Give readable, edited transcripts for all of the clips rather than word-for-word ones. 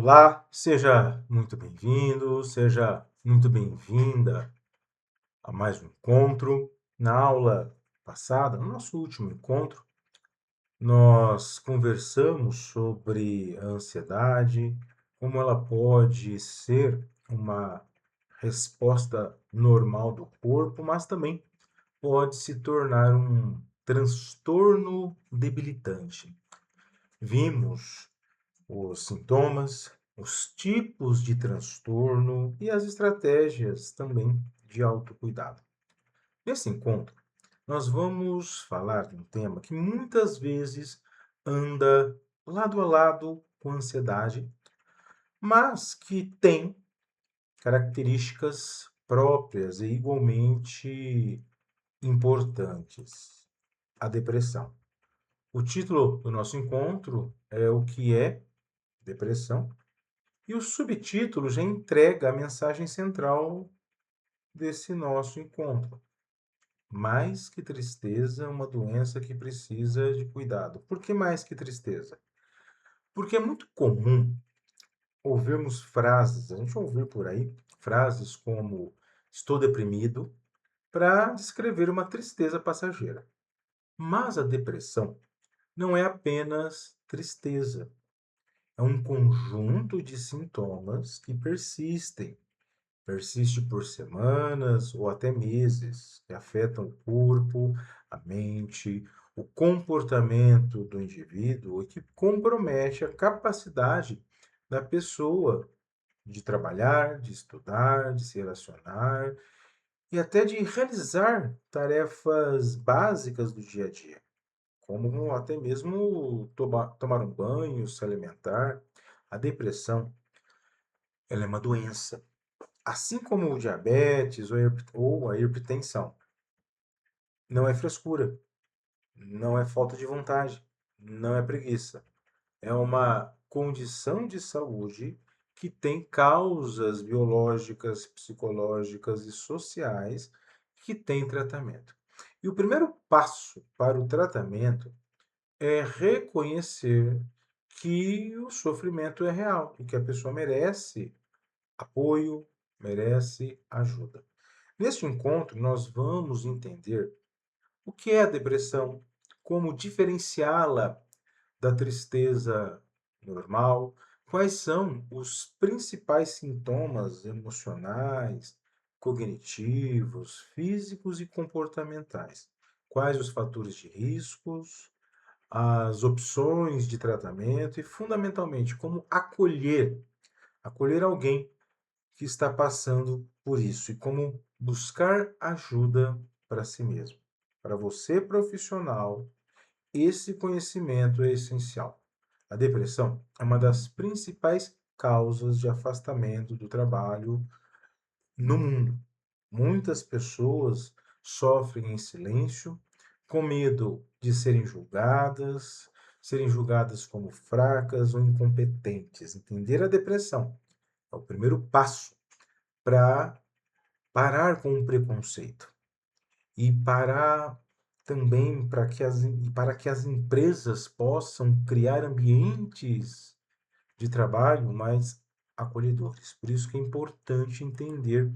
Olá, seja muito bem-vindo, seja muito bem-vinda a mais um encontro. Na aula passada, no nosso último encontro, nós conversamos sobre a ansiedade, como ela pode ser uma resposta normal do corpo, mas também pode se tornar um transtorno debilitante. Vimos os sintomas, os tipos de transtorno e as estratégias também de autocuidado. Nesse encontro, nós vamos falar de um tema que muitas vezes anda lado a lado com a ansiedade, mas que tem características próprias e igualmente importantes: a depressão. O título do nosso encontro é O que é depressão? E o subtítulo já entrega a mensagem central desse nosso encontro. Mais que tristeza, uma doença que precisa de cuidado. Por que mais que tristeza? Porque é muito comum ouvirmos frases, a gente ouvir por aí, frases como estou deprimido, para descrever uma tristeza passageira. Mas a depressão não é apenas tristeza, é um conjunto de sintomas que persiste por semanas ou até meses, que afetam o corpo, a mente, o comportamento do indivíduo e que compromete a capacidade da pessoa de trabalhar, de estudar, de se relacionar e até de realizar tarefas básicas do dia a dia, como até mesmo tomar um banho, se alimentar. A depressão, ela é uma doença. Assim como o diabetes ou a hipertensão, não é frescura, não é falta de vontade, não é preguiça. É uma condição de saúde que tem causas biológicas, psicológicas e sociais que têm tratamento. E o primeiro passo para o tratamento é reconhecer que o sofrimento é real e que a pessoa merece apoio, merece ajuda. Neste encontro, nós vamos entender o que é a depressão, como diferenciá-la da tristeza normal, quais são os principais sintomas emocionais, cognitivos, físicos e comportamentais, quais os fatores de riscos, as opções de tratamento e, fundamentalmente, como acolher alguém que está passando por isso e como buscar ajuda para si mesmo. Para você, profissional, esse conhecimento é essencial. A depressão é uma das principais causas de afastamento do trabalho no mundo. Muitas pessoas sofrem em silêncio, com medo de serem julgadas como fracas ou incompetentes. Entender a depressão é o primeiro passo para parar com o preconceito e parar também para que as empresas possam criar ambientes de trabalho mais acolhedores. Por isso que é importante entender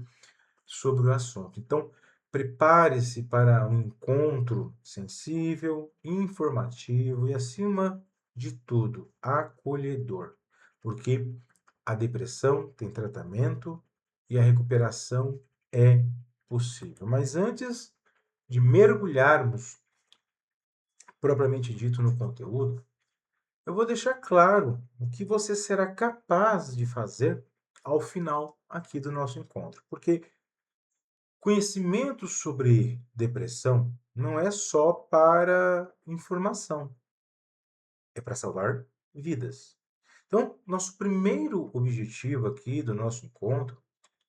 sobre o assunto. Então, prepare-se para um encontro sensível, informativo e, acima de tudo, acolhedor, porque a depressão tem tratamento e a recuperação é possível. Mas antes de mergulharmos propriamente dito no conteúdo, eu vou deixar claro o que você será capaz de fazer ao final aqui do nosso encontro, porque conhecimento sobre depressão não é só para informação, é para salvar vidas. Então, nosso primeiro objetivo aqui do nosso encontro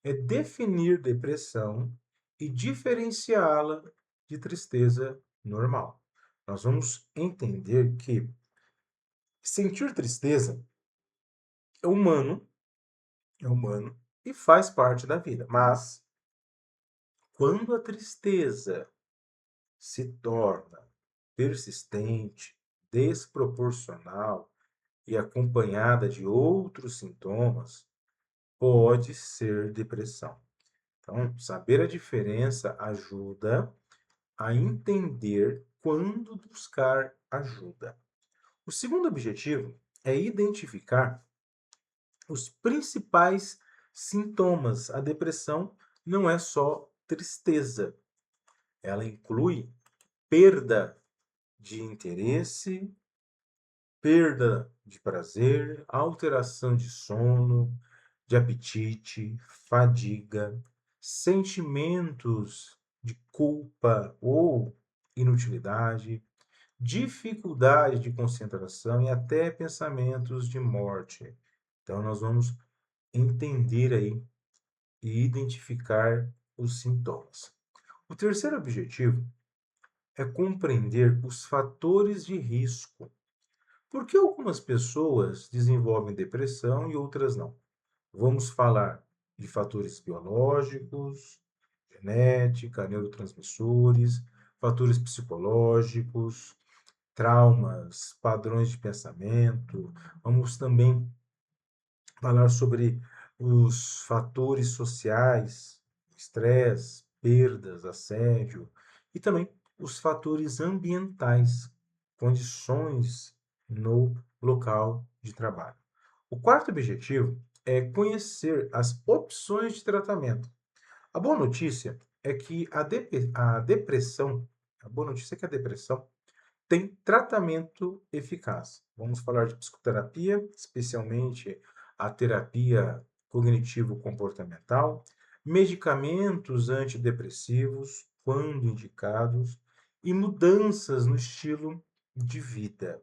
é definir depressão e diferenciá-la de tristeza normal. Nós vamos entender que sentir tristeza é humano e faz parte da vida. Mas quando a tristeza se torna persistente, desproporcional e acompanhada de outros sintomas, pode ser depressão. Então, saber a diferença ajuda a entender quando buscar ajuda. O segundo objetivo é identificar os principais sintomas. A depressão não é só tristeza, ela inclui perda de interesse, perda de prazer, alteração de sono, de apetite, fadiga, sentimentos de culpa ou inutilidade, dificuldade de concentração e até pensamentos de morte. Então, nós vamos entender aí e identificar os sintomas. O terceiro objetivo é compreender os fatores de risco. Por que algumas pessoas desenvolvem depressão e outras não? Vamos falar de fatores biológicos, genética, neurotransmissores, fatores psicológicos, traumas, padrões de pensamento. Vamos também falar sobre os fatores sociais, estresse, perdas, assédio, e também os fatores ambientais, condições no local de trabalho. O quarto objetivo é conhecer as opções de tratamento. A boa notícia é que a depressão, a boa notícia é que a depressão tem tratamento eficaz. Vamos falar de psicoterapia, especialmente a terapia cognitivo-comportamental, medicamentos antidepressivos, quando indicados, e mudanças no estilo de vida.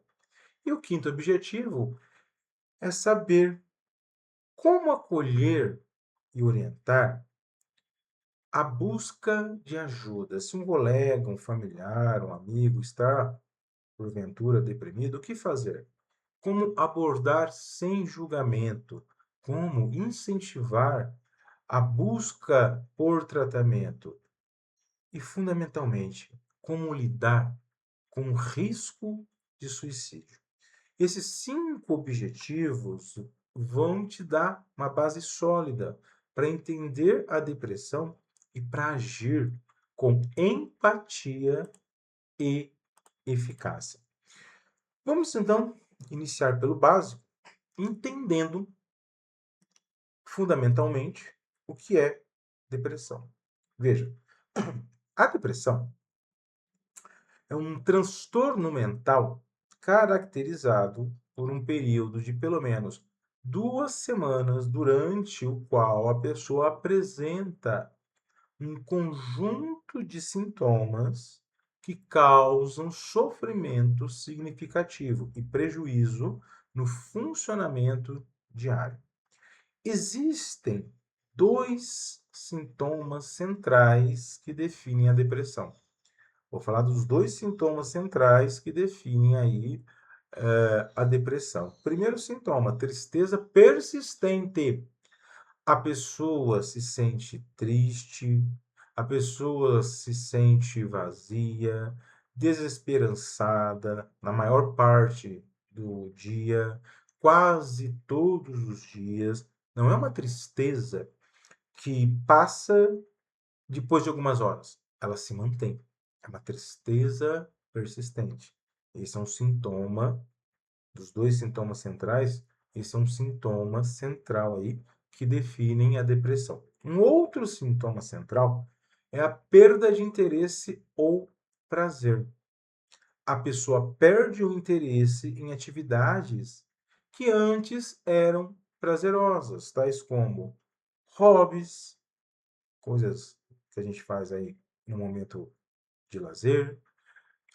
E o quinto objetivo é saber como acolher e orientar a busca de ajuda. Se um colega, um familiar, um amigo está porventura deprimido, o que fazer? Como abordar sem julgamento? Como incentivar a busca por tratamento? E, fundamentalmente, como lidar com o risco de suicídio? Esses 5 objetivos vão te dar uma base sólida para entender a depressão e para agir com empatia e eficácia. Vamos então iniciar pelo básico, entendendo fundamentalmente o que é depressão. Veja, a depressão é um transtorno mental caracterizado por um período de pelo menos 2 semanas, durante o qual a pessoa apresenta um conjunto de sintomas que causam sofrimento significativo e prejuízo no funcionamento diário. Existem 2 sintomas centrais que definem a depressão. Vou falar dos 2 sintomas centrais que definem aí a depressão. Primeiro sintoma, tristeza persistente. A pessoa se sente triste, a pessoa se sente vazia, desesperançada na maior parte do dia, quase todos os dias. Não é uma tristeza que passa depois de algumas horas, ela se mantém. É uma tristeza persistente. Esse é um sintoma dos 2 sintomas centrais, esse é um sintoma central aí que definem a depressão. Um outro sintoma central é a perda de interesse ou prazer. A pessoa perde o interesse em atividades que antes eram prazerosas, tais como hobbies, coisas que a gente faz aí no momento de lazer.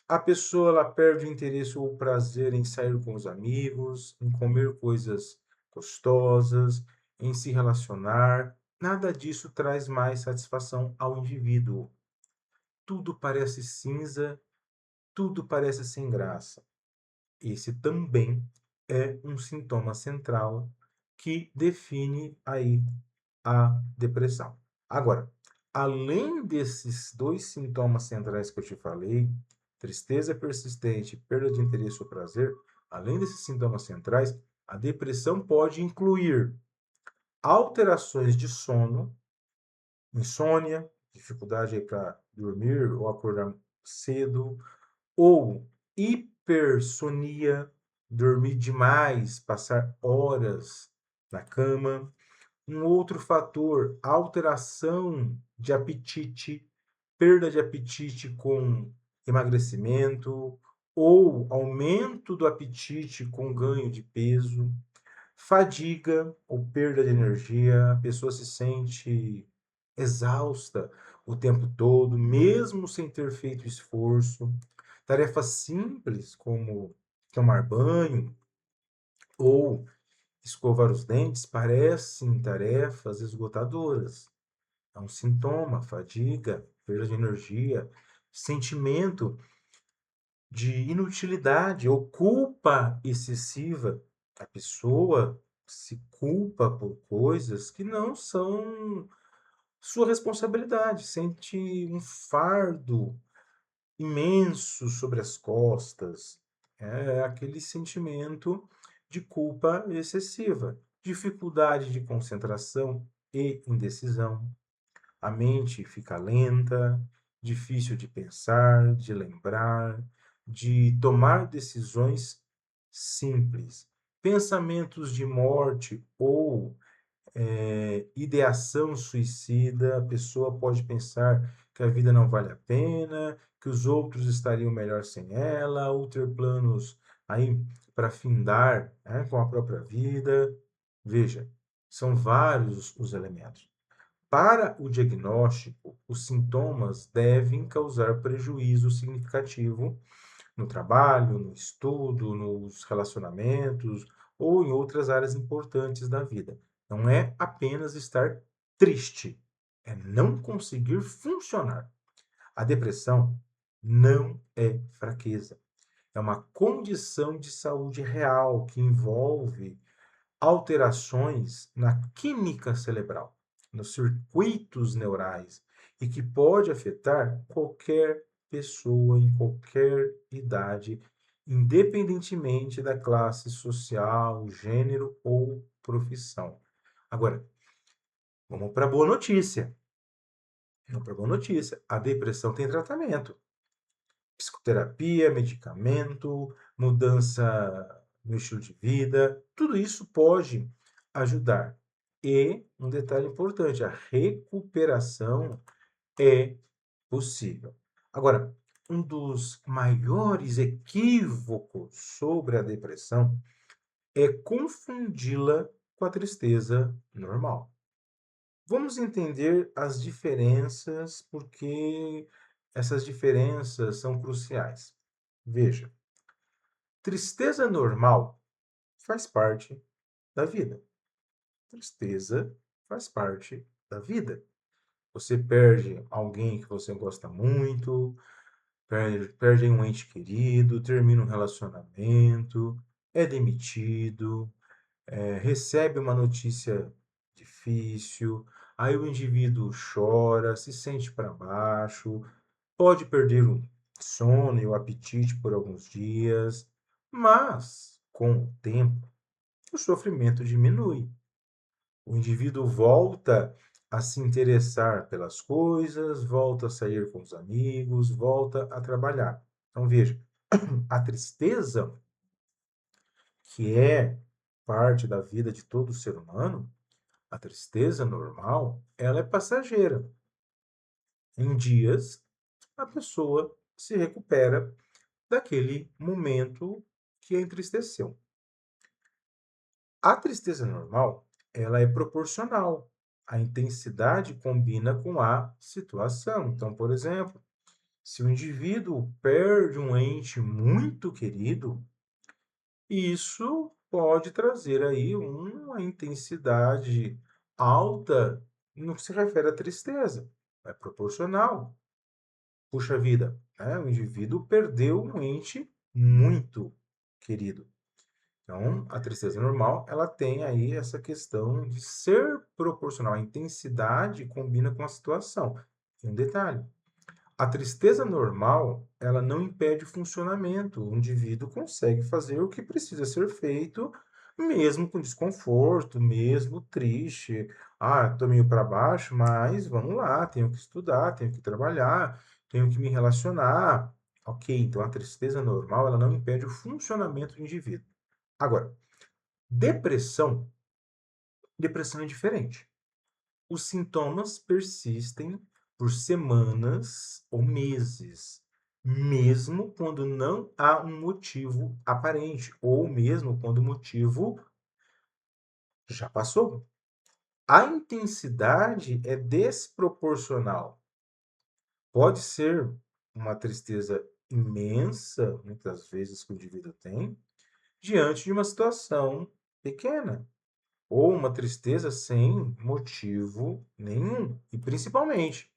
A pessoa ela perde o interesse ou o prazer em sair com os amigos, em comer coisas gostosas, em se relacionar. Nada disso traz mais satisfação ao indivíduo. Tudo parece cinza, tudo parece sem graça. Esse também é um sintoma central que define aí a depressão. Agora, além desses 2 sintomas centrais que eu te falei, tristeza persistente, perda de interesse ou prazer, Além desses sintomas centrais, a depressão pode incluir alterações de sono, insônia, dificuldade para dormir ou acordar cedo, ou hipersonia, dormir demais, passar horas na cama. Um outro fator, alteração de apetite, perda de apetite com emagrecimento, ou aumento do apetite com ganho de peso, fadiga ou perda de energia, a pessoa se sente exausta o tempo todo, mesmo sem ter feito esforço. Tarefas simples como tomar banho ou escovar os dentes parecem tarefas esgotadoras. É um sintoma, fadiga, perda de energia, sentimento de inutilidade ou culpa excessiva. A pessoa se culpa por coisas que não são sua responsabilidade, sente um fardo imenso sobre as costas. É aquele sentimento de culpa excessiva, dificuldade de concentração e indecisão. A mente fica lenta, difícil de pensar, de lembrar, de tomar decisões simples. Pensamentos de morte ou ideação suicida, a pessoa pode pensar que a vida não vale a pena, que os outros estariam melhor sem ela, ou ter planos aí para findar, né, com a própria vida. Veja, são vários os elementos. Para o diagnóstico, os sintomas devem causar prejuízo significativo no trabalho, no estudo, nos relacionamentos ou em outras áreas importantes da vida. Não é apenas estar triste, é não conseguir funcionar. A depressão não é fraqueza, é uma condição de saúde real que envolve alterações na química cerebral, nos circuitos neurais e que pode afetar qualquer pessoa em qualquer idade, independentemente da classe social, gênero ou profissão. Agora, vamos para a boa notícia. Vamos para a boa notícia. A depressão tem tratamento. Psicoterapia, medicamento, mudança no estilo de vida, tudo isso pode ajudar. E um detalhe importante, a recuperação é possível. Agora, um dos maiores equívocos sobre a depressão é confundi-la com a tristeza normal. Vamos entender as diferenças, porque essas diferenças são cruciais. Veja, tristeza normal faz parte da vida. Tristeza faz parte da vida. Você perde alguém que você gosta muito, perde um ente querido, termina um relacionamento, é demitido, recebe uma notícia difícil, aí o indivíduo chora, se sente para baixo, pode perder o sono e o apetite por alguns dias, mas com o tempo o sofrimento diminui. O indivíduo volta a se interessar pelas coisas, volta a sair com os amigos, volta a trabalhar. Então veja, a tristeza, que é parte da vida de todo ser humano, a tristeza normal, ela é passageira. Em dias, a pessoa se recupera daquele momento que a entristeceu. A tristeza normal, ela é proporcional. A intensidade combina com a situação. Então, por exemplo, se o indivíduo perde um ente muito querido, isso pode trazer aí uma intensidade alta no que se refere à tristeza. É proporcional. Puxa vida, né? O indivíduo perdeu um ente muito querido. Então, a tristeza normal, ela tem aí essa questão de ser proporcional. A intensidade combina com a situação. Tem um detalhe. A tristeza normal, ela não impede o funcionamento. O indivíduo consegue fazer o que precisa ser feito, mesmo com desconforto, mesmo triste. Ah, estou meio para baixo, mas vamos lá, tenho que estudar, tenho que trabalhar, tenho que me relacionar. Ok, então a tristeza normal, ela não impede o funcionamento do indivíduo. Agora, depressão, depressão é diferente. Os sintomas persistem por semanas ou meses, mesmo quando não há um motivo aparente, ou mesmo quando o motivo já passou. A intensidade é desproporcional. Pode ser uma tristeza imensa, muitas vezes, que o indivíduo tem, diante de uma situação pequena, ou uma tristeza sem motivo nenhum. E principalmente,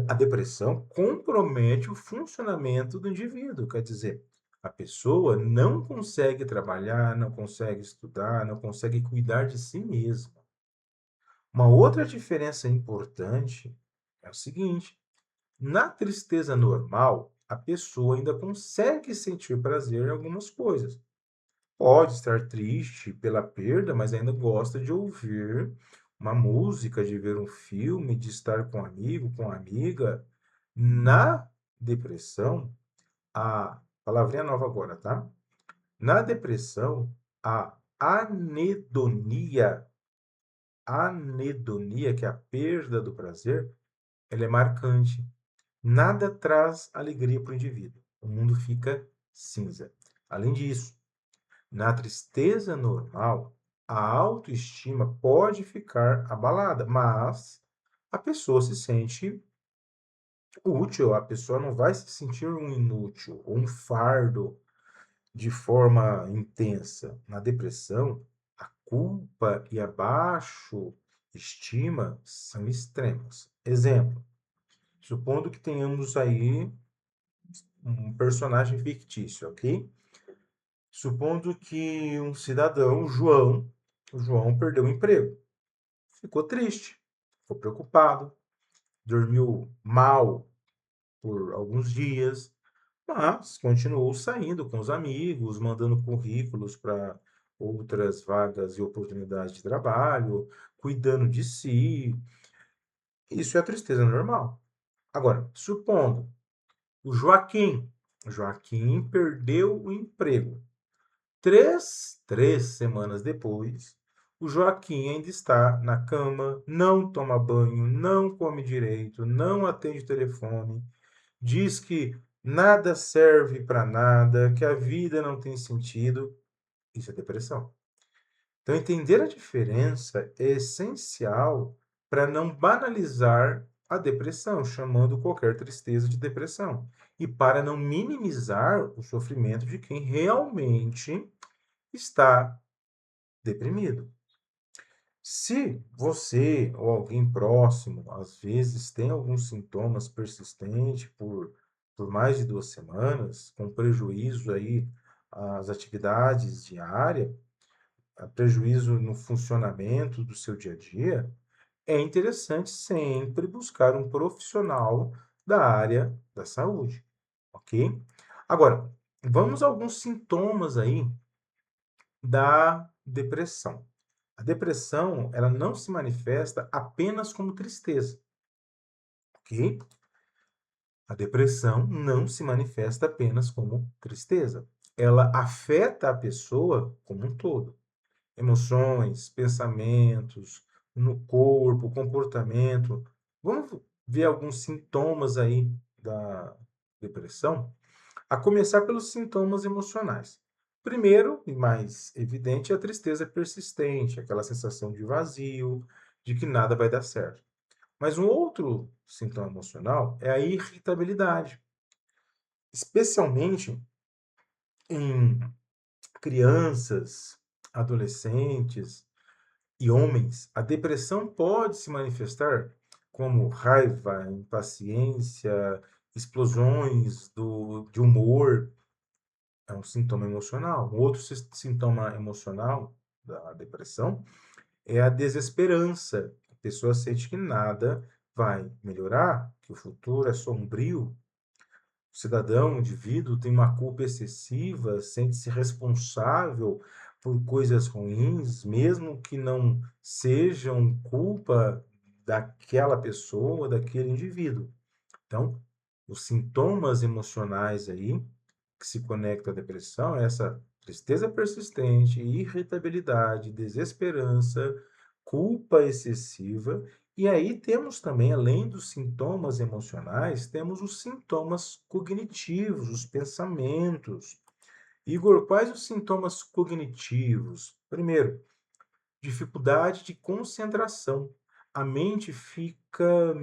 a depressão compromete o funcionamento do indivíduo, quer dizer, a pessoa não consegue trabalhar, não consegue estudar, não consegue cuidar de si mesma. Uma outra diferença importante é o seguinte: na tristeza normal, a pessoa ainda consegue sentir prazer em algumas coisas. Pode estar triste pela perda, mas ainda gosta de ouvir uma música, de ver um filme, de estar com um amigo, com uma amiga. Na depressão, a palavrinha nova agora, tá? Na depressão, a anedonia, que é a perda do prazer, ela é marcante. Nada traz alegria para o indivíduo. O mundo fica cinza. Além disso, na tristeza normal, a autoestima pode ficar abalada, mas a pessoa se sente útil, a pessoa não vai se sentir um inútil ou um fardo de forma intensa. Na depressão, a culpa e a baixo estima são extremas. Exemplo, supondo que tenhamos aí um personagem fictício, ok? Supondo que um cidadão, o João perdeu o emprego. Ficou triste, ficou preocupado, dormiu mal por alguns dias, mas continuou saindo com os amigos, mandando currículos para outras vagas e oportunidades de trabalho, cuidando de si. Isso é a tristeza normal. Agora, supondo o Joaquim perdeu o emprego. Três semanas depois, o Joaquim ainda está na cama, não toma banho, não come direito, não atende o telefone, diz que nada serve para nada, que a vida não tem sentido. Isso é depressão. Então, entender a diferença é essencial para não banalizar a depressão, chamando qualquer tristeza de depressão, e para não minimizar o sofrimento de quem realmente está deprimido. Se você ou alguém próximo, às vezes, tem alguns sintomas persistentes por mais de 2 semanas, com prejuízo aí às atividades diárias, prejuízo no funcionamento do seu dia a dia, é interessante sempre buscar um profissional da área da saúde, ok? Agora, vamos a alguns sintomas aí da depressão. A depressão, ela não se manifesta apenas como tristeza, ok? A depressão não se manifesta apenas como tristeza. Ela afeta a pessoa como um todo. Emoções, pensamentos, no corpo, comportamento. Vamos ver alguns sintomas aí da depressão? A começar pelos sintomas emocionais. Primeiro, e mais evidente, é a tristeza persistente, aquela sensação de vazio, de que nada vai dar certo. Mas um outro sintoma emocional é a irritabilidade, especialmente em crianças, adolescentes e homens. A depressão pode se manifestar como raiva, impaciência, explosões de humor. É um sintoma emocional. Um outro sintoma emocional da depressão é a desesperança. A pessoa sente que nada vai melhorar, que o futuro é sombrio, o cidadão, o indivíduo, tem uma culpa excessiva, sente-se responsável por coisas ruins, mesmo que não sejam culpa daquela pessoa, daquele indivíduo. Então, os sintomas emocionais aí que se conectam à depressão é essa tristeza persistente, irritabilidade, desesperança, culpa excessiva. E aí temos também, além dos sintomas emocionais, temos os sintomas cognitivos, os pensamentos. Igor, quais os sintomas cognitivos? Primeiro, dificuldade de concentração. A mente fica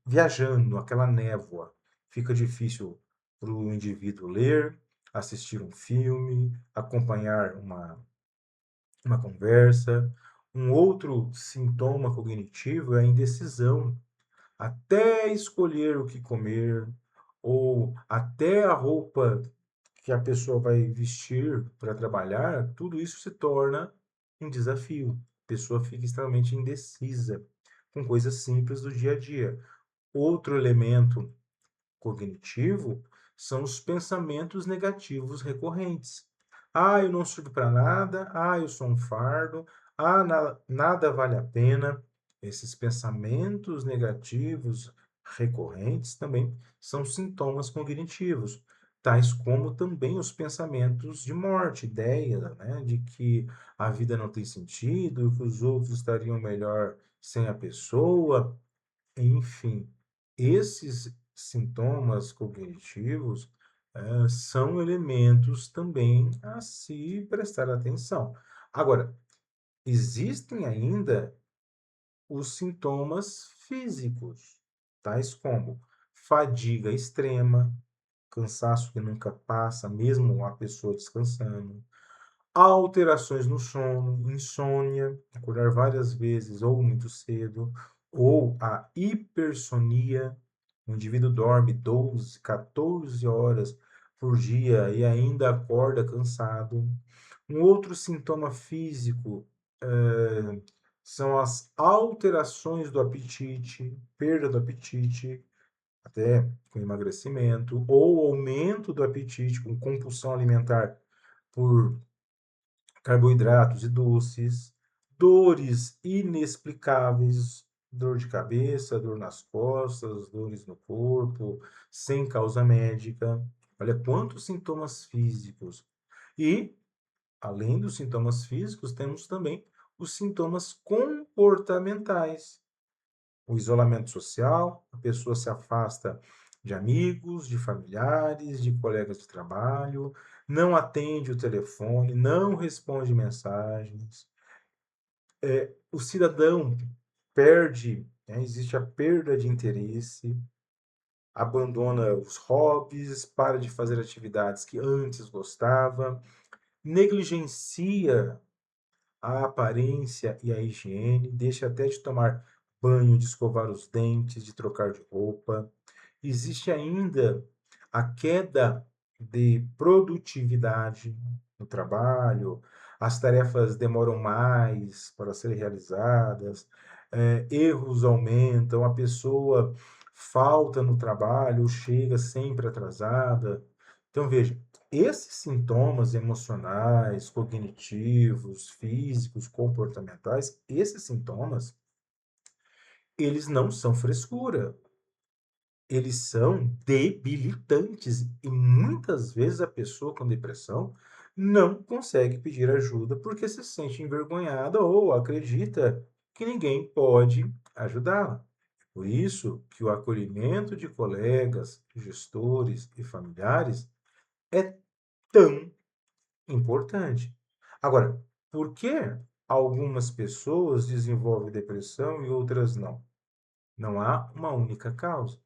viajando, aquela névoa. Fica difícil para o indivíduo ler, assistir um filme, acompanhar uma conversa. Um outro sintoma cognitivo é a indecisão. Até escolher o que comer, ou até a roupa que a pessoa vai vestir para trabalhar, tudo isso se torna um desafio. A pessoa fica extremamente indecisa com coisas simples do dia a dia. Outro elemento cognitivo são os pensamentos negativos recorrentes. Ah, eu não sirvo para nada. Ah, eu sou um fardo. Ah, nada vale a pena. Esses pensamentos negativos recorrentes também são sintomas cognitivos, tais como também os pensamentos de morte, ideia, né, de que a vida não tem sentido, que os outros estariam melhor sem a pessoa. Enfim, esses sintomas cognitivos, são elementos também a se prestar atenção. Agora, existem ainda os sintomas físicos, tais como fadiga extrema, cansaço que nunca passa, mesmo a pessoa descansando, alterações no sono, insônia, acordar várias vezes ou muito cedo, ou a hipersonia, o indivíduo dorme 12, 14 horas por dia e ainda acorda cansado. Um outro sintoma físico são as alterações do apetite, perda do apetite, até com emagrecimento, ou aumento do apetite com compulsão alimentar por carboidratos e doces, dores inexplicáveis, dor de cabeça, dor nas costas, dores no corpo, sem causa médica. Olha quantos sintomas físicos. E, além dos sintomas físicos, temos também os sintomas comportamentais. O isolamento social, a pessoa se afasta de amigos, de familiares, de colegas de trabalho, não atende o telefone, não responde mensagens. O cidadão perde, né, existe a perda de interesse, abandona os hobbies, para de fazer atividades que antes gostava, negligencia a aparência e a higiene, deixa até de tomar banho, de escovar os dentes, de trocar de roupa. Existe ainda a queda de produtividade no trabalho, as tarefas demoram mais para serem realizadas, erros aumentam, a pessoa falta no trabalho, chega sempre atrasada. Então, veja, esses sintomas emocionais, cognitivos, físicos, comportamentais, esses sintomas, eles não são frescura, eles são debilitantes e muitas vezes a pessoa com depressão não consegue pedir ajuda porque se sente envergonhada ou acredita que ninguém pode ajudá-la. Por isso que o acolhimento de colegas, gestores e familiares é tão importante. Agora, por que algumas pessoas desenvolvem depressão e outras não? Não há uma única causa.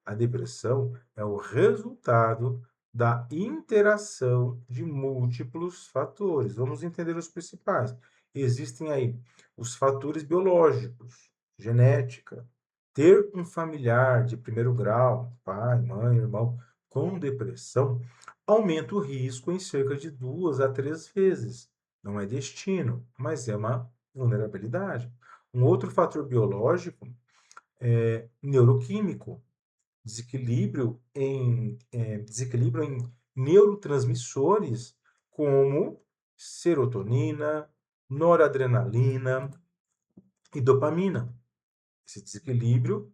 A depressão é o resultado da interação de múltiplos fatores. Vamos entender os principais. Existem aí os fatores biológicos, genética, ter um familiar de primeiro grau, pai, mãe, irmão, com depressão, aumenta o risco em cerca de 2 a 3 vezes. Não é destino, mas é uma vulnerabilidade. Um outro fator biológico neuroquímico, desequilíbrio em neurotransmissores como serotonina, noradrenalina e dopamina. Esse desequilíbrio,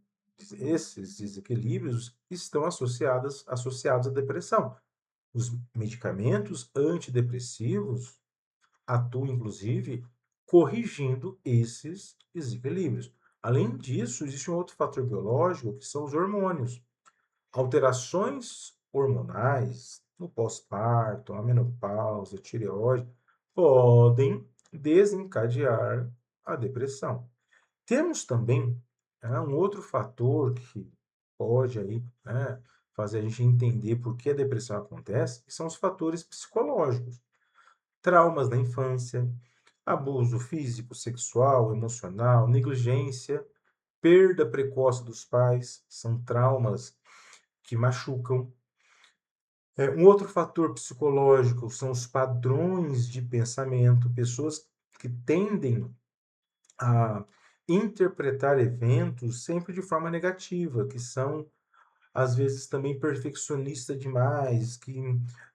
esses desequilíbrios estão associados à depressão. Os medicamentos antidepressivos atuam, inclusive, corrigindo esses desequilíbrios. Além disso, existe um outro fator biológico que são os hormônios. Alterações hormonais no pós-parto, a menopausa, a tireoide, podem desencadear a depressão. Temos também um outro fator que pode aí, fazer a gente entender por que a depressão acontece, que são os fatores psicológicos. Traumas da infância, abuso físico, sexual, emocional, negligência, perda precoce dos pais, são traumas que machucam. Um outro fator psicológico são os padrões de pensamento, pessoas que tendem a interpretar eventos sempre de forma negativa, que são, às vezes, também perfeccionistas demais, que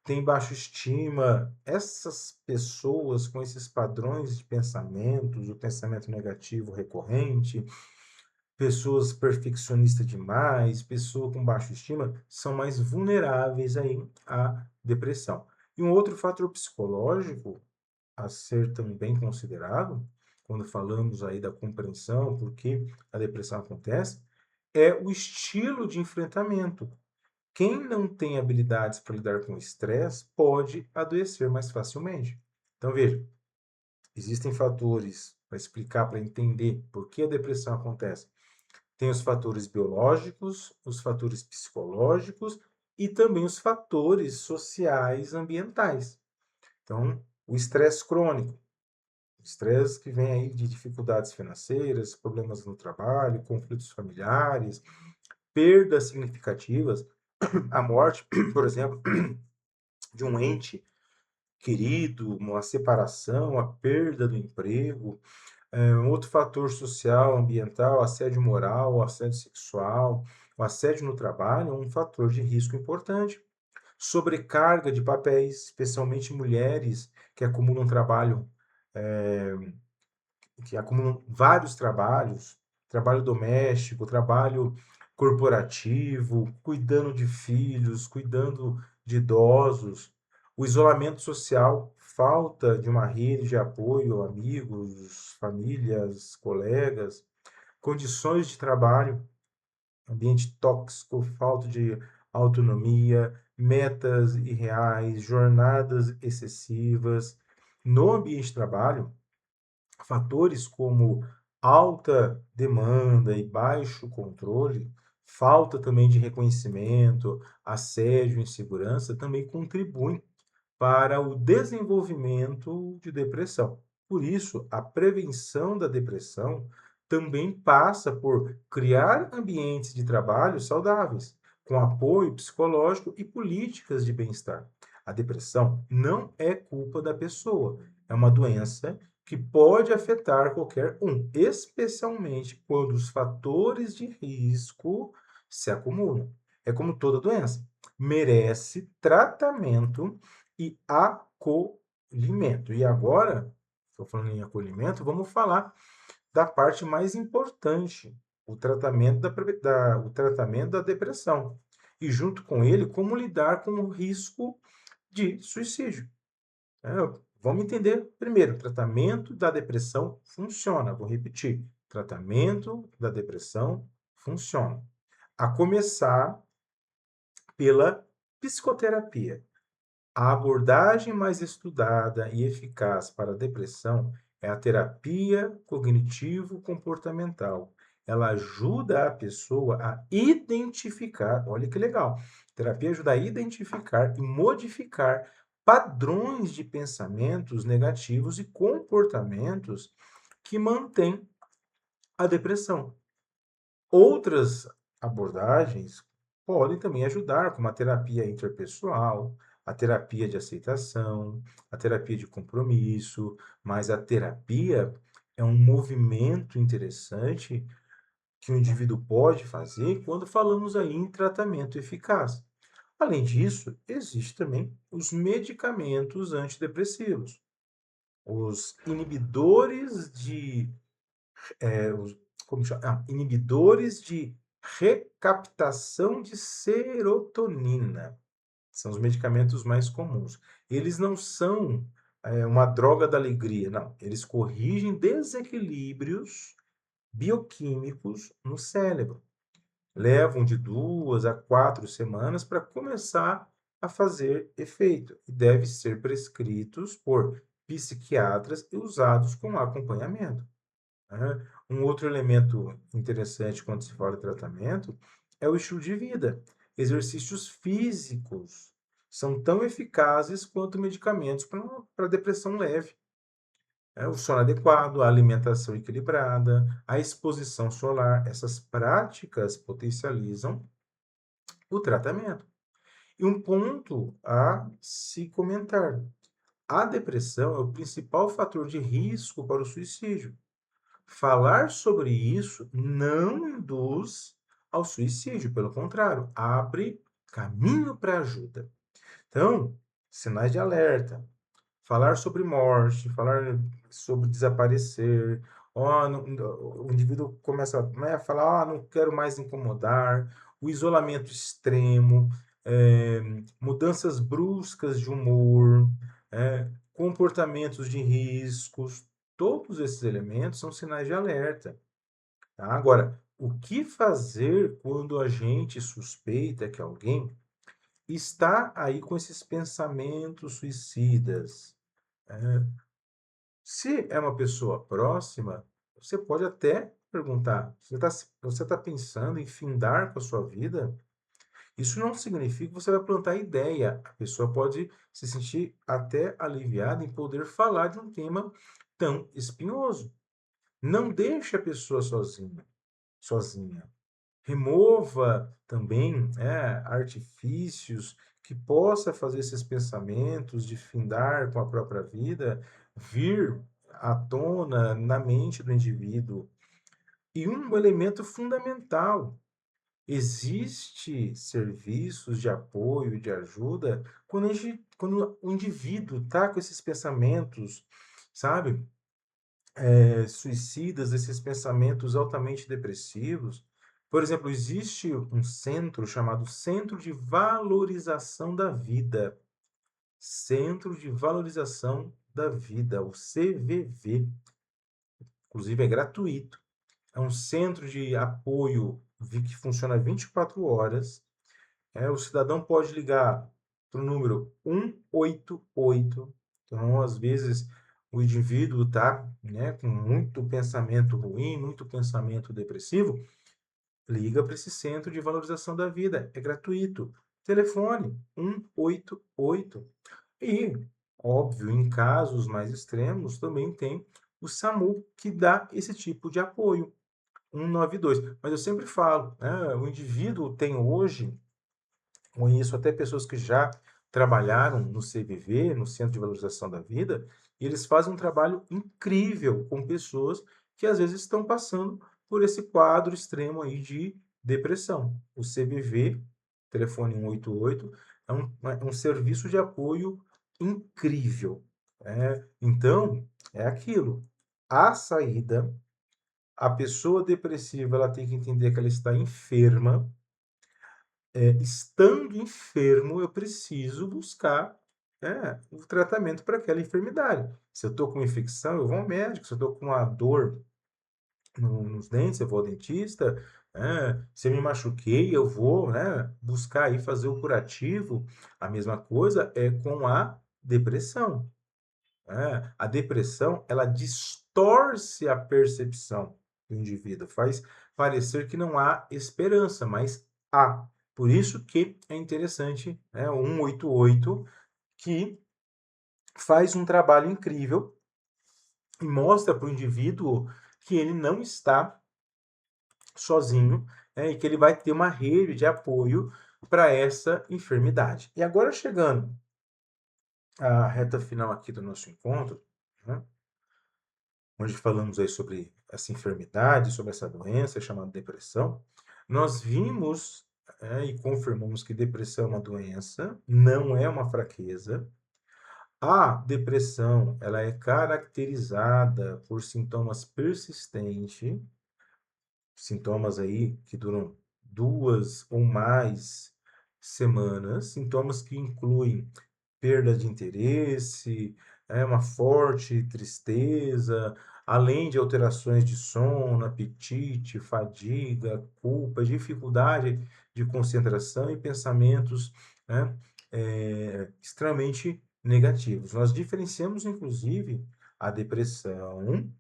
têm baixa estima. Essas pessoas com esses padrões de pensamentos, o pensamento negativo recorrente, pessoas perfeccionistas demais, pessoa com baixa estima, são mais vulneráveis aí à depressão. E um outro fator psicológico a ser também considerado, quando falamos aí da compreensão, por que a depressão acontece, é o estilo de enfrentamento. Quem não tem habilidades para lidar com o estresse pode adoecer mais facilmente. Então, veja, existem fatores para explicar, para entender por que a depressão acontece. Tem os fatores biológicos, os fatores psicológicos e também os fatores sociais ambientais. Então, o estresse crônico, o estresse que vem aí de dificuldades financeiras, problemas no trabalho, conflitos familiares, perdas significativas, a morte, por exemplo, de um ente querido, uma separação, a perda do emprego, um outro fator social, ambiental, assédio moral, assédio sexual, o assédio no trabalho é um fator de risco importante. Sobrecarga de papéis, especialmente mulheres que acumulam trabalho, que acumulam vários trabalhos, trabalho doméstico, trabalho corporativo, cuidando de filhos, cuidando de idosos, o isolamento social, falta de uma rede de apoio, amigos, famílias, colegas, condições de trabalho, ambiente tóxico, falta de autonomia, metas irreais, jornadas excessivas. No ambiente de trabalho, fatores como alta demanda e baixo controle, falta também de reconhecimento, assédio, insegurança também contribuem para o desenvolvimento de depressão. Por isso, a prevenção da depressão também passa por criar ambientes de trabalho saudáveis, com apoio psicológico e políticas de bem-estar. A depressão não é culpa da pessoa, é uma doença que pode afetar qualquer um, especialmente quando os fatores de risco se acumulam. É como toda doença, merece tratamento e acolhimento. E agora, estou falando em acolhimento, vamos falar da parte mais importante, o tratamento da depressão. E junto com ele, como lidar com o risco de suicídio. É, vamos entender primeiro, tratamento da depressão funciona. Vou repetir, tratamento da depressão funciona. A começar pela psicoterapia. A abordagem mais estudada e eficaz para a depressão é a terapia cognitivo-comportamental. Ela ajuda a pessoa a identificar, olha que legal, a terapia ajuda a identificar e modificar padrões de pensamentos negativos e comportamentos que mantêm a depressão. Outras abordagens podem também ajudar, como a terapia interpessoal, a terapia de aceitação, a terapia de compromisso, mas a terapia é um movimento interessante que o indivíduo pode fazer quando falamos aí em tratamento eficaz. Além disso, existe também os medicamentos antidepressivos, os inibidores de, os, como chama? Inibidores de recaptação de serotonina. São os medicamentos mais comuns. Eles não são uma droga da alegria, não. Eles corrigem desequilíbrios bioquímicos no cérebro. Levam de 2 a 4 semanas para começar a fazer efeito e devem ser prescritos por psiquiatras e usados com acompanhamento, né? Um outro elemento interessante quando se fala de tratamento é o estilo de vida. Exercícios físicos são tão eficazes quanto medicamentos para depressão leve. O sono adequado, a alimentação equilibrada, a exposição solar, essas práticas potencializam o tratamento. E um ponto a se comentar: a depressão é o principal fator de risco para o suicídio. Falar sobre isso não induz ao suicídio, pelo contrário, abre caminho para ajuda. Então, sinais de alerta: falar sobre morte, falar sobre desaparecer. Ó, o indivíduo começa a falar, não quero mais incomodar. O isolamento extremo, mudanças bruscas de humor, comportamentos de riscos. Todos esses elementos são sinais de alerta. Tá? Agora, o que fazer quando a gente suspeita que alguém está aí com esses pensamentos suicidas? Se é uma pessoa próxima, você pode até perguntar: você tá pensando em findar com a sua vida? Isso não significa que você vai plantar ideia. A pessoa pode se sentir até aliviada em poder falar de um tema tão espinhoso. Não deixe a pessoa sozinha. Remova também artifícios que possa fazer esses pensamentos de findar com a própria vida vir à tona na mente do indivíduo. E um elemento fundamental: existe serviços de apoio, de ajuda, quando o indivíduo está com esses pensamentos, sabe, suicidas, esses pensamentos altamente depressivos. Por exemplo, existe um centro chamado Centro de Valorização da Vida. Centro de Valorização da Vida, o CVV. Inclusive é gratuito. É um centro de apoio que funciona 24 horas. O cidadão pode ligar para o número 188. Então, às vezes, o indivíduo está, né, com muito pensamento ruim, muito pensamento depressivo, liga para esse centro de valorização da vida. É gratuito. Telefone 188. E, óbvio, em casos mais extremos, também tem o SAMU, que dá esse tipo de apoio. 192. Mas eu sempre falo, né, o indivíduo tem hoje, conheço até pessoas que já trabalharam no CVV, no Centro de Valorização da Vida, e eles fazem um trabalho incrível com pessoas que às vezes estão passando por esse quadro extremo aí de depressão. O CVV, telefone 188, é um serviço de apoio incrível. Então, é aquilo. A saída, a pessoa depressiva, ela tem que entender que ela está enferma. Estando enfermo, eu preciso buscar o tratamento para aquela enfermidade. Se eu estou com uma infecção, eu vou ao médico. Se eu estou com uma dor nos dentes, eu vou ao dentista. Se eu me machuquei, eu vou, buscar aí fazer o curativo. A mesma coisa é com a depressão. A depressão, ela distorce a percepção do indivíduo, faz parecer que não há esperança, mas há. Por isso que é interessante, o 188, que faz um trabalho incrível e mostra para o indivíduo que ele não está sozinho, e que ele vai ter uma rede de apoio para essa enfermidade. E agora, chegando à reta final aqui do nosso encontro, né, onde falamos aí sobre essa enfermidade, sobre essa doença chamada depressão, nós vimos, e confirmamos que depressão é uma doença, não é uma fraqueza. A depressão, ela é caracterizada por sintomas persistentes, sintomas aí que duram 2 ou mais semanas, sintomas que incluem perda de interesse, uma forte tristeza, além de alterações de sono, apetite, fadiga, culpa, dificuldade de concentração e pensamentos, né, extremamente negativos. Nós diferenciamos, inclusive, a depressão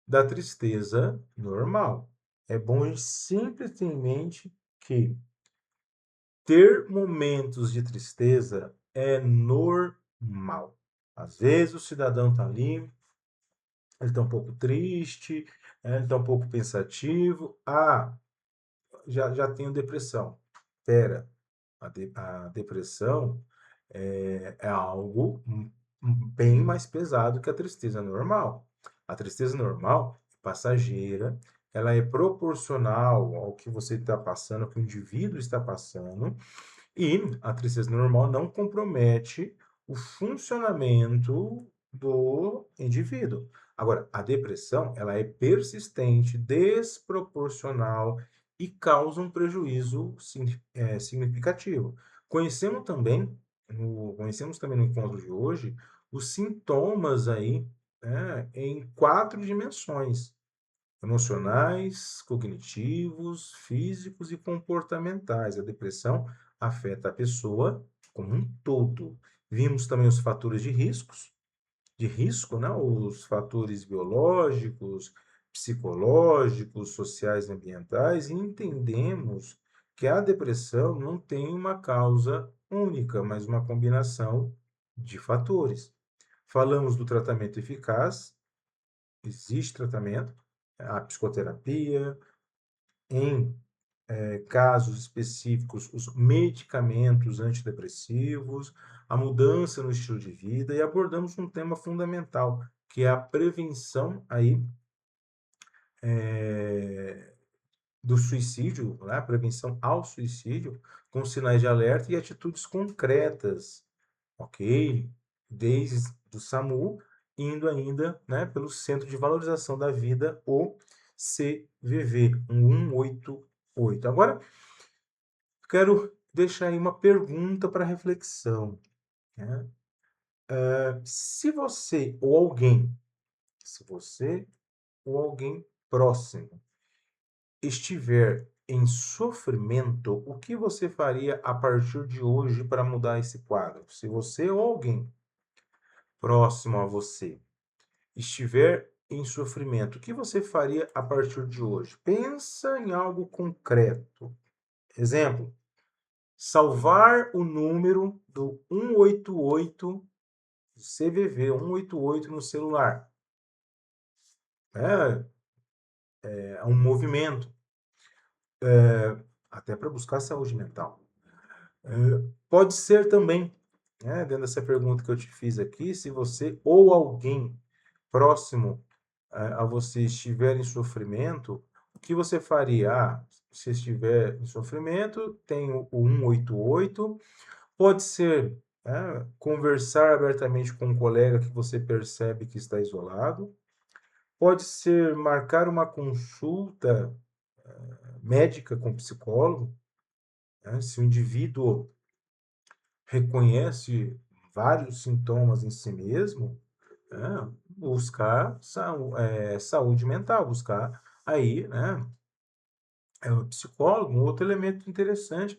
da tristeza normal. É bom a gente sempre ter em mente que ter momentos de tristeza é normal. Às vezes o cidadão está ali, ele está um pouco triste, ele está um pouco pensativo. Já tenho depressão. Espera, a depressão é algo bem mais pesado que a tristeza normal. A tristeza normal é passageira, ela é proporcional ao que você está passando, ao que o indivíduo está passando, e a tristeza normal não compromete o funcionamento do indivíduo. Agora, a depressão, ela é persistente, desproporcional e causa um prejuízo significativo. Conhecemos também no encontro de hoje os sintomas aí, em 4 dimensões: emocionais, cognitivos, físicos e comportamentais. A depressão afeta a pessoa como um todo. Vimos também os fatores de risco, né? Os fatores biológicos, psicológicos, sociais e ambientais, e entendemos que a depressão não tem uma causa única, mas uma combinação de fatores. Falamos do tratamento eficaz, existe tratamento, a psicoterapia, em casos específicos, os medicamentos antidepressivos, a mudança no estilo de vida, e abordamos um tema fundamental, que é a prevenção aí, do suicídio, né? A prevenção ao suicídio, com sinais de alerta e atitudes concretas, ok? Desde o SAMU, indo ainda, né, pelo Centro de Valorização da Vida, o CVV, 188. Agora, quero deixar aí uma pergunta para reflexão, né? Se você ou alguém próximo estiver em sofrimento, o que você faria a partir de hoje para mudar esse quadro? Se você ou alguém próximo a você estiver em sofrimento, o que você faria a partir de hoje? Pensa em algo concreto. Exemplo: salvar o número do 188, CVV 188 no celular. É um movimento, até para buscar saúde mental. Pode ser também, dentro dessa pergunta que eu te fiz aqui, se você ou alguém próximo a você estiver em sofrimento, o que você faria? Se estiver em sofrimento, tem o 188. Pode ser, conversar abertamente com um colega que você percebe que está isolado. Pode ser marcar uma consulta médica com psicólogo, né? Se o indivíduo reconhece vários sintomas em si mesmo, buscar saúde mental, buscar aí, né, o psicólogo. Um outro elemento interessante,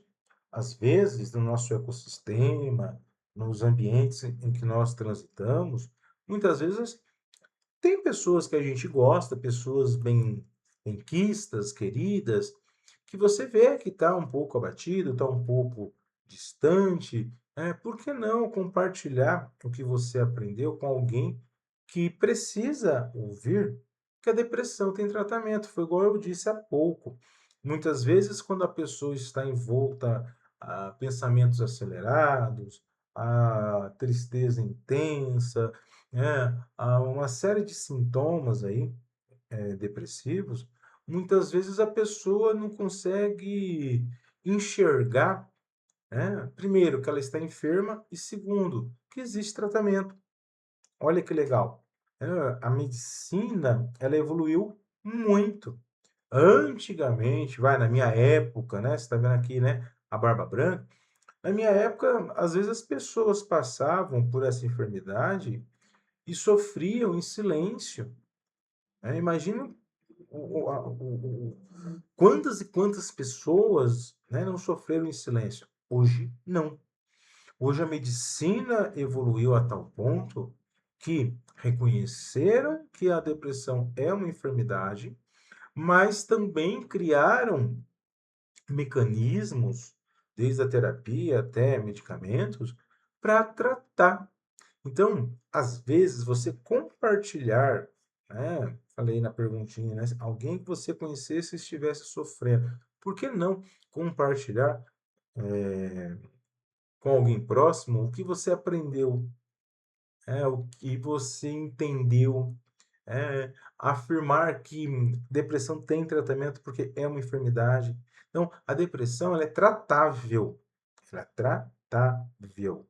às vezes, no nosso ecossistema, nos ambientes em que nós transitamos, muitas vezes tem pessoas que a gente gosta, pessoas benquistas, queridas, que você vê que está um pouco abatido, está um pouco distante. Por que não compartilhar o que você aprendeu com alguém que precisa ouvir que a depressão tem tratamento? Foi igual eu disse há pouco. Muitas vezes, quando a pessoa está envolta a pensamentos acelerados, a tristeza intensa, né? Há uma série de sintomas aí, depressivos, muitas vezes a pessoa não consegue enxergar, né? Primeiro, que ela está enferma e segundo, que existe tratamento. Olha que legal. A medicina, ela evoluiu muito. Antigamente, na minha época, né? Você está vendo aqui, né? A barba branca. Na minha época, às vezes as pessoas passavam por essa enfermidade e sofriam em silêncio, né? Imagina quantas e quantas pessoas, né, não sofreram em silêncio. Hoje, não. Hoje a medicina evoluiu a tal ponto que reconheceram que a depressão é uma enfermidade, mas também criaram mecanismos, desde a terapia até medicamentos, para tratar. Então, às vezes, você compartilhar, né? Falei na perguntinha, né? Alguém que você conhecesse e estivesse sofrendo. Por que não compartilhar com alguém próximo o que você aprendeu, o que você entendeu, afirmar que depressão tem tratamento porque é uma enfermidade. Então, a depressão ela é tratável. Ela é tratável.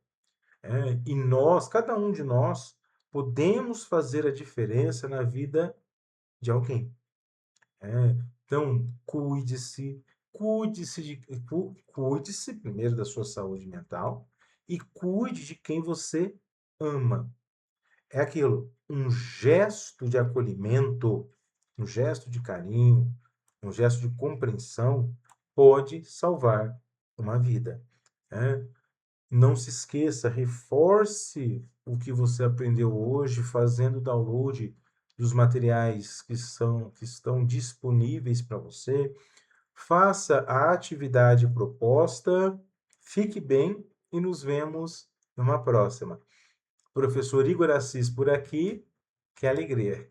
E nós, cada um de nós, podemos fazer a diferença na vida de alguém. Então, cuide-se primeiro da sua saúde mental e cuide de quem você ama. É aquilo, um gesto de acolhimento, um gesto de carinho, um gesto de compreensão pode salvar uma vida. Né? Não se esqueça, reforce o que você aprendeu hoje, fazendo download dos materiais que estão disponíveis para você. Faça a atividade proposta, fique bem e nos vemos numa próxima. Professor Igor Assis por aqui, que alegria!